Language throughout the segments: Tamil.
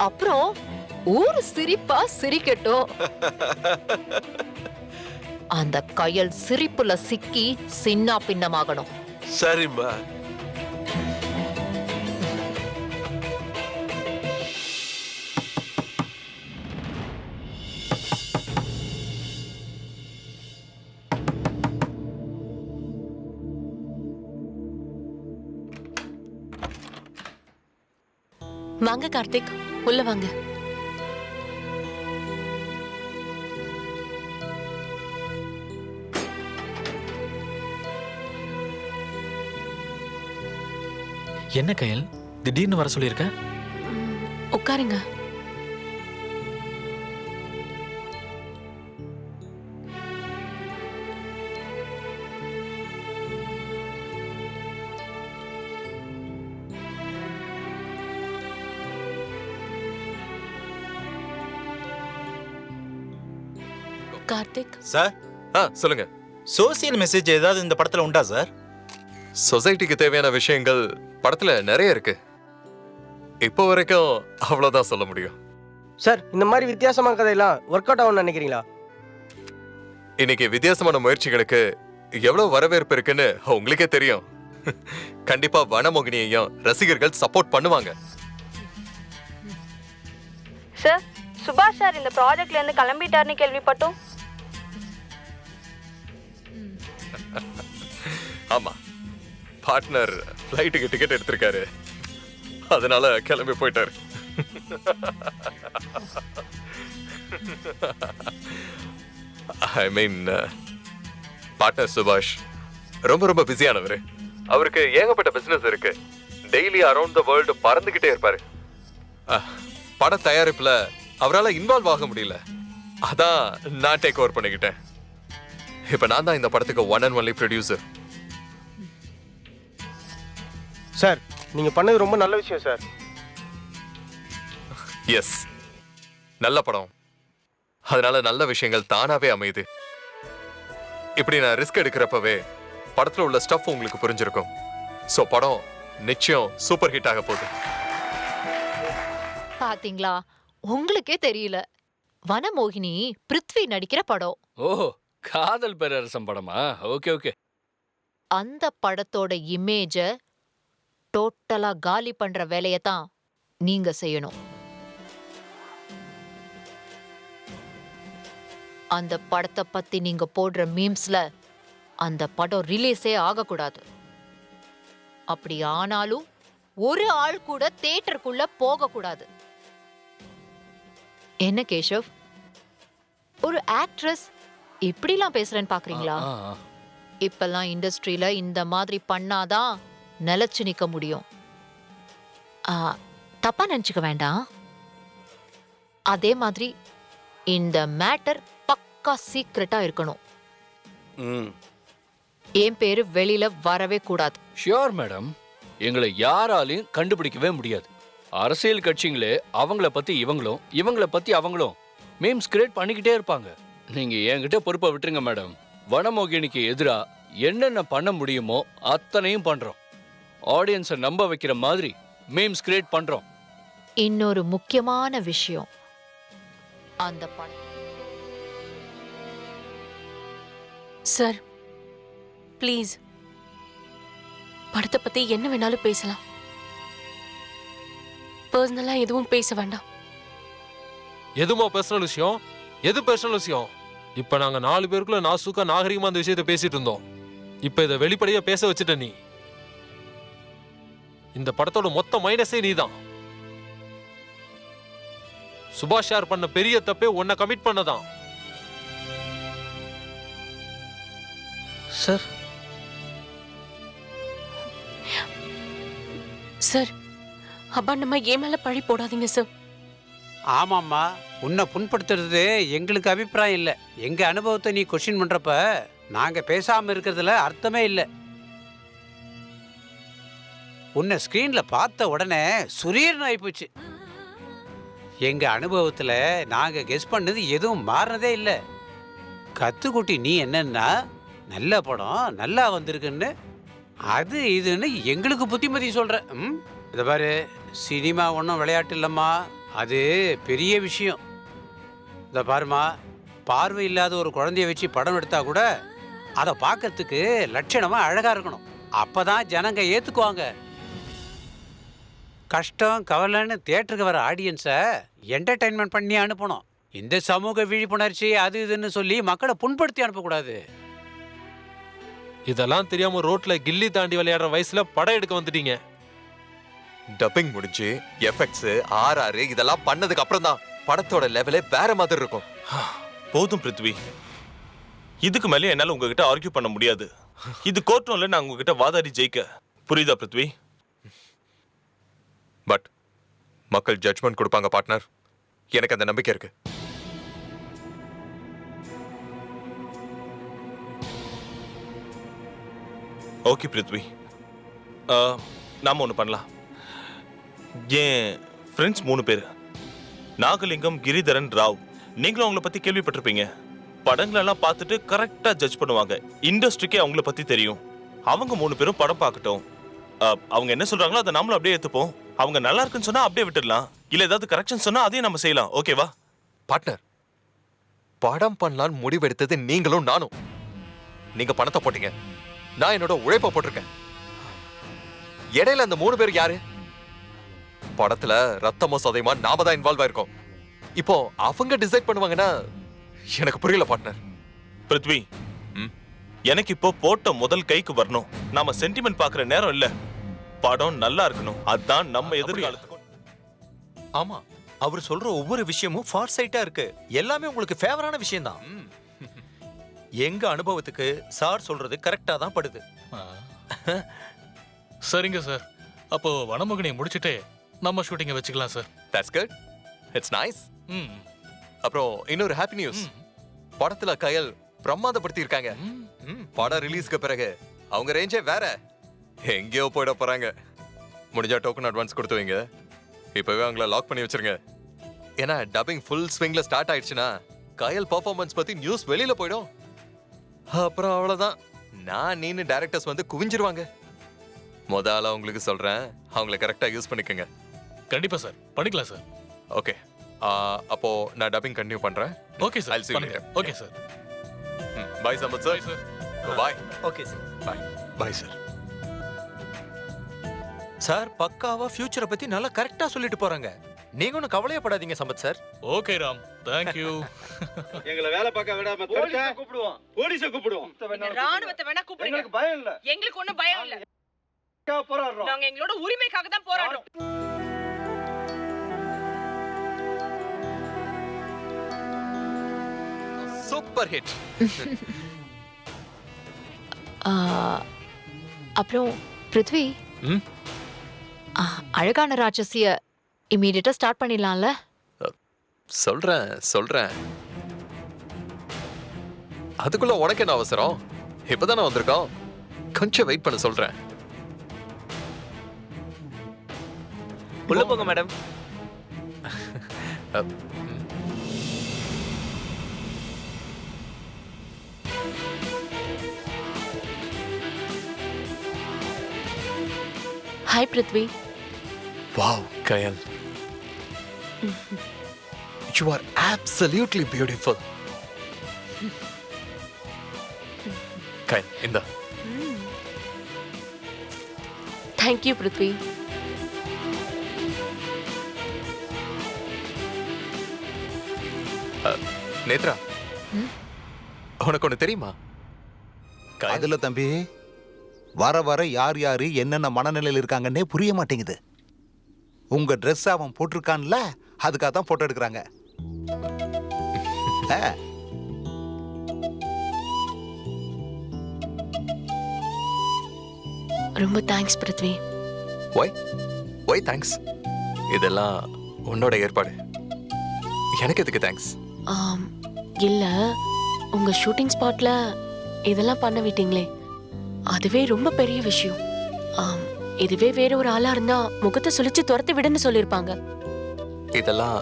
அப்புறம் ஊரு சிரிப்பா சிரிக்கட்டும். அந்த கயல் சிரிப்புல சிக்கி சின்ன பின்னமாகணும். சரிம்மா. வாங்க கார்த்திக், உள்ள வாங்க. என்ன கயல், திடீர்னு வர சொல்லியிருக்க? உட்காருங்க. கார்த்திக் சார். சொல்லுங்க. சோசியல் மெசேஜ் ஏதாவது இந்த படத்துல உண்டா சார்? சொசைட்டிக்கு தேவையான விஷயங்கள் படத்துல நிறைய இருக்கு. இப்போ வரைக்கும் அவ்வளவுதான் சொல்ல முடியும். சார், இந்த மாதிரி வித்தியாசமான கதையெல்லாம் ஒர்க் அவுட் ஆகும்னு நினைக்கிறீங்களா? இன்னைக்கு வித்தியாசமான முயற்சிகளுக்கு எவ்வளவு வரவேற்பு இருக்குன்னு உங்களுக்கே தெரியும். கண்டிப்பா வனமோகினியையும் ரசிகர்கள் சப்போர்ட் பண்ணுவாங்க. சார், சுபாஷ் சார் இந்த ப்ராஜெக்ட்ல இருந்து கிளம்பிட்டாருன்னு கேள்விப்பட்டோம். ஆமா, பார்ட்னர் ஃப்ளைட்டுக்கு டிக்கெட் எடுத்திருக்காரு, அதனால கிளம்பி போயிட்டாரு. ஐ மீன், பார்ட்னர் சுபாஷ் ரொம்ப ரொம்ப பிஸியானவர். அவருக்கு ஏகப்பட்ட பிசினஸ் இருக்கு. டெய்லி அரௌண்ட் த வேர்ல்டு பறந்துகிட்டே இருப்பாரு. பட தயாரிப்புல அவரால் இன்வால்வ் ஆக முடியல. அதான் நான் டேக் ஓவர் பண்ணிக்கிட்டேன். இப்ப நான் தான் இந்த படத்துக்கு one and only producer. Sir, நீங்க பண்ணது ரொம்ப நல்ல விஷயம் சார். எஸ், நல்ல படம், அதனால நல்ல விஷயங்கள் தானாவே அமையுது. இப்படி நான் ரிஸ்க் எடுக்கிறப்பவே படத்துல உள்ள ஸ்டஃப் உங்களுக்கு புரிஞ்சிருக்கும். சோ படம் நிச்சயம் சூப்பர் ஹிட் ஆக போகுது. பாத்தீங்களா, உங்களுக்கே தெரியல, வனமோகினி பிருத்வி நடிக்கிற படம். ஓஹோ, காதல் பேரரசம் படமா? Okay okay. அந்த படத்தோட இமேஜ டோட்டலா காலி பண்ற வேலையத்தான் நீங்க செய்யணும். அந்த படத்தை பத்தி நீங்க போடுற மீம்ஸ்ல அந்த படம் ரிலீஸே ஆகக்கூடாது. அப்படி ஆனாலும் ஒரு ஆள் கூட தியேட்டருக்குள்ள போக கூடாது. என்ன கேஷவ், ஒரு ஆக்ட்ரஸ் இப்படிலாம் பேசுறேன்னு பாக்குறீங்களா? இப்பெல்லாம் இண்டஸ்ட்ரியில இந்த மாதிரி பண்ணாதான் நிலைச்சு நிக்க முடியும். தப்பா நினைச்சுக்க வேண்டாம். அதே மாதிரி இந்த மேட்டர் பக்கா சீக்ரெட்டா இருக்கணும். என் பேரு வெளியில வரவே கூடாது. ஷியோர் மேடம், எங்களை யாராலையும் கண்டுபிடிக்கவே முடியாது. அரசியல் கட்சிங்களே அவங்கள பத்தி இவங்களும் இவங்கள பத்தி அவங்களும் மீம்ஸ் கிரியேட் பண்ணிக்கிட்டே இருப்பாங்க. நீங்க என்கிட்ட பொறுப்பை விட்டுருங்க மேடம். வனமோகினிக்கு எதிரா என்னென்ன பண்ண முடியுமோ அத்தனையும் பண்றோம். ஆடியன்ஸை நம்ப வைக்கிற மாதிரி மீம்ஸ் கிரியேட் பண்றோம். இன்னொரு முக்கியமான விஷயம், அந்த படம் சார் ப்ளீஸ், படத்தை பத்தி என்ன வேணாலும் பேசலாம். பர்சனலா எதுவும் பேச வேண்டாம். எதுமா பர்சனல் விஷயம்? எது பர்சனல் விஷயம்? இப்ப நாங்க 4 பேருக்குள்ள நாசுக்கா நாகரிகமா அந்த விஷயத்தை பேசிட்டு இருந்தோம். இப்ப இதை வெளிப்படையா பேச வச்சுட்ட நீ. இந்த படத்தோட மொத்த மைனஸே நீதான். சுபாஷ் சார் பண்ண பெரிய தப்பே உன்னை கமிட் பண்ணதான். சார் சார், அபாண்டமா ஏன் மேல பழி போடாதீங்க சார். ஆமாம்மா, உன்னை புண்படுத்துறது எங்களுக்கு அபிப்பிராயம் இல்லை. எங்க அனுபவத்தை நீ கொஸ்டின் பண்றப்ப நாங்க பேசாம இருக்கிறதுல அர்த்தமே இல்லை. உன்னை ஸ்கிரீன்ல பார்த்த உடனே சுரீர்னு ஆயிப்போச்சு. எங்க அனுபவத்துல நாங்க கெஸ் பண்ணது எதுவும் மாறினதே இல்லை. கத்துக்குட்டி நீ என்னன்னா நல்ல படம் நல்லா வந்திருக்குன்னு அது இதுன்னு எங்களுக்கு புத்திமதி சொல்ற. இதை பாரு, சினிமா ஒன்றும் விளையாட்டு இல்லம்மா. அது பெரிய விஷயம். இந்த பாருமா, பார்வை இல்லாத ஒரு குழந்தைய வச்சு படம் எடுத்தா கூட அதை பார்க்கறதுக்கு லட்சணமா அழகா இருக்கணும். அப்பதான் ஜனங்க ஏத்துக்குவாங்க. கஷ்டம் கவலைன்னு தியேட்டருக்கு வர ஆடியன்ஸை என்டர்டைன்மெண்ட் பண்ணி அனுப்பணும். இந்த சமூக விழிப்புணர்ச்சி அது இதுன்னு சொல்லி மக்களை புண்படுத்தி அனுப்பக்கூடாது. இதெல்லாம் தெரியாம ரோட்ல கில்லி தாண்டி விளையாடுற வயசுல படம் எடுக்க வந்துட்டீங்க. டப்பிங் முடிஞ்சு எஃபெக்ட்ஸ் ஆர்ஆர் இதெல்லாம் பண்ணதுக்கு அப்புறம் தான் படத்தோட லெவலே வேற மாதிரி இருக்கும். போதும் பிருத்வி, இதுக்கு மேலே என்னால உங்ககிட்ட ஆர்கியூ பண்ண முடியாது. இது கோர்ட்டும் இல்ல நான் உங்ககிட்ட வாதாடி ஜெயிக்க. புரியுதா பிருத்வி? பட் மக்கள் ஜட்ஜ்மெண்ட் கொடுப்பாங்க பார்ட்னர். எனக்கு அந்த நம்பிக்கை இருக்கு. ஓகே பிருத்வி, நாம ஒன்று பண்ணலாம். என் ஃப்ரெண்ட்ஸ் 3 பேர், நாகலிங்கம், கிரிதரன், ராவ். நீங்களும் அவங்கள பத்தி கேள்விப்பட்டிருப்பீங்க. படங்களெல்லாம் பார்த்துட்டு கரெக்டா ஜட்ஜ் பண்ணுவாங்க. இண்டஸ்ட்ரிக்கே அவங்கள பத்தி தெரியும். அவங்க 3 பேரும் படம் பார்க்கட்டும். அவங்க என்ன சொல்றாங்களோ அதை நாமளும் அப்படியே ஏத்துப்போம். அவங்க நல்லா இருக்குன்னு சொன்னா அப்படியே விட்டுடலாம். இல்ல ஏதாவது கரெக்ஷன் சொன்னா அதையும் நம்ம செய்யலாம். ஓகேவா? பார்ட்னர், படம் பண்ணலான்னு முடிவெடுத்தது நீங்களும் நானும். நீங்க பணத்தை போட்டீங்க, நான் என்னோட உழைப்பை போட்டிருக்கேன். இடையில அந்த 3 பேர் யாரு? படத்துல ரத்தமோ சதையுமா நாம தான் இன்வால்வ் ஆயிருக்கோம். இப்போ அவங்க டிசைட் பண்ணுவாங்கன்னா எனக்கு புரியல பார்ட்னர். பிருத்வி, எனக்கு இப்போ போட்ட முதல் கைக்கு வரணும். நாம சென்டிமெண்ட் பாக்குற நேரம் இல்ல. படம் நல்லா இருக்கணும். அதான் நம்ம எதிர்காலத்துக்கு. ஆமா, அவர் சொல்ற ஒவ்வொரு விஷயமும் ஃபார் சைட்டா இருக்கு. எல்லாமே உங்களுக்கு ஃபேவரான விஷயம் தான். எங்க அனுபவத்துக்கு சார் சொல்றது கரெக்டா தான் படுது. சரிங்க சார், அப்போ வனமுகனை முடிச்சிட்டே நம்ம ஷூட்டிங்கை வச்சுக்கலாம் sir. That's good, it's nice. அப்புறம் இன்னொரு ஹாப்பி நியூஸ். படத்துல கயல் பிரமாதப்படுத்தி இருக்காங்க. படம் ரிலீஸ்க்கு பிறகு அவங்க ரேஞ்சே வேற. எங்கேயோ போயிட போறாங்க. முடிஞ்சா டோக்கன் அட்வான்ஸ் கொடுத்து வைங்க. இப்பவே அவங்கள லாக் பண்ணி வச்சிருங்க. ஏன்னா டப்பிங் ஃபுல் ஸ்விங்ல ஸ்டார்ட் ஆயிடுச்சுன்னா கயல் பெர்ஃபார்மன்ஸ் பத்தி நியூஸ் வெளியில போயிடும். அப்புறம் அவ்வளவுதான், நான் நீனு டைரக்டர்ஸ் வந்து குவிஞ்சிருவாங்க. முதல்ல அவங்களுக்கு சொல்றேன், அவங்கள கரெக்டா யூஸ் பண்ணிக்கோங்க. கண்டிப்பா சார், பண்ணிக்கலாம் சார். ஓகே, அப்போ நான் டப்பிங் கண்டினியூ பண்றேன். Okay sir, I'll see you later. Okay sir. Bye Sampath sir. Bye. Okay sir. Bye. Bye sir. Sir பக்காவா ஃபியூச்சரை பத்தி நல்லா கரெக்டா சொல்லிட்டு போறாங்க. நீங்க ஒன்னும் கவலையப்படாதீங்க Sampath sir. Okay Ram, thank you. எங்களை வேலை பார்க்க விடாம போலீஸை கூப்பிடுவோம். போலீஸை கூப்பிடுவோம். ராணுவத்தை வேணா கூப்பிடுங்க. எங்களுக்கு பயம் இல்ல. எங்களுக்கு ஒண்ணும் பயம் இல்ல. போராடுறோம். நாங்க எங்களோட உரிமைக்காக தான் போராடுறோம். Super hit. அப்புறம் பிருத்வி, அழகான ராட்சசிய இமீடியட்டா ஸ்டார்ட் பண்ணிடலாம்ல? சொல்றேன். அதுக்குள்ள உனக்கு என்ன அவசரம்? இப்பதானே வந்திருக்கோம். கொஞ்சம் வெயிட் பண்ண சொல்றேன். உள்ள போங்க madam. Hi Prithvi. Wow Kayal, you are absolutely beautiful. கயல், இந்த தேங்க் யூ பிருத்வி. நேத்ரா, உனக்கு ஒண்ணு தெரியுமா? அதுல தம்பி, வர வர யார் யாரு என்னென்ன மனநிலையில் இருக்காங்கன்னே புரிய மாட்டேங்குது. உங்க ட்ரெஸ் அவன் போட்டிருக்கான்ல, அதுக்காக தான் போட்டோ எடுக்கிறாங்க. ரொம்ப தேங்க்ஸ் பிருத்வி. Y thanks? இதெல்லாம் உன்னோட ஏற்பாடு. எனக்கு எதுக்கு தேங்க்ஸ்? இல்ல, உங்க ஷூட்டிங் ஸ்பாட்ல இதெல்லாம் பண்ண விட்டீங்களே, அதுவே ரொம்ப பெரிய விஷயம். இதுவே வேற ஒரு ஆளா இருந்தா முகத்தை சுழிச்சு துரத்தி விடுன்னு சொல்லிருப்பாங்க. இதெல்லாம்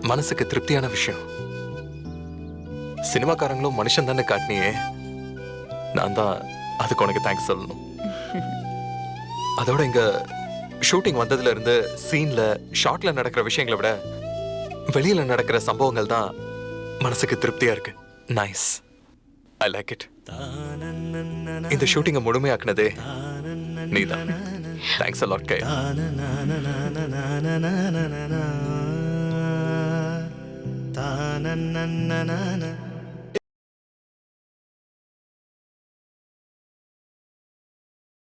மனசுக்கு திருப்தியான விஷயம். சினிமாக்காரங்களும் மனுஷன் தானே காட்டினியே, நான் தான் அதுக்கு உனக்கு தேங்க்ஸ் சொல்லணும். அதோட இங்க ஷூட்டிங் வந்ததுல இருந்து சீன்ல ஷார்ட்ல நடக்கிற விஷயங்களை விட வெளியில நடக்கிற சம்பவங்கள் தான் மனசுக்கு திருப்தியா இருக்கு. Nice, I like it. இந்த ஷூட்டிங்கை முழுமையாக்குனதே நீதான். Thanks a lot, Gaya.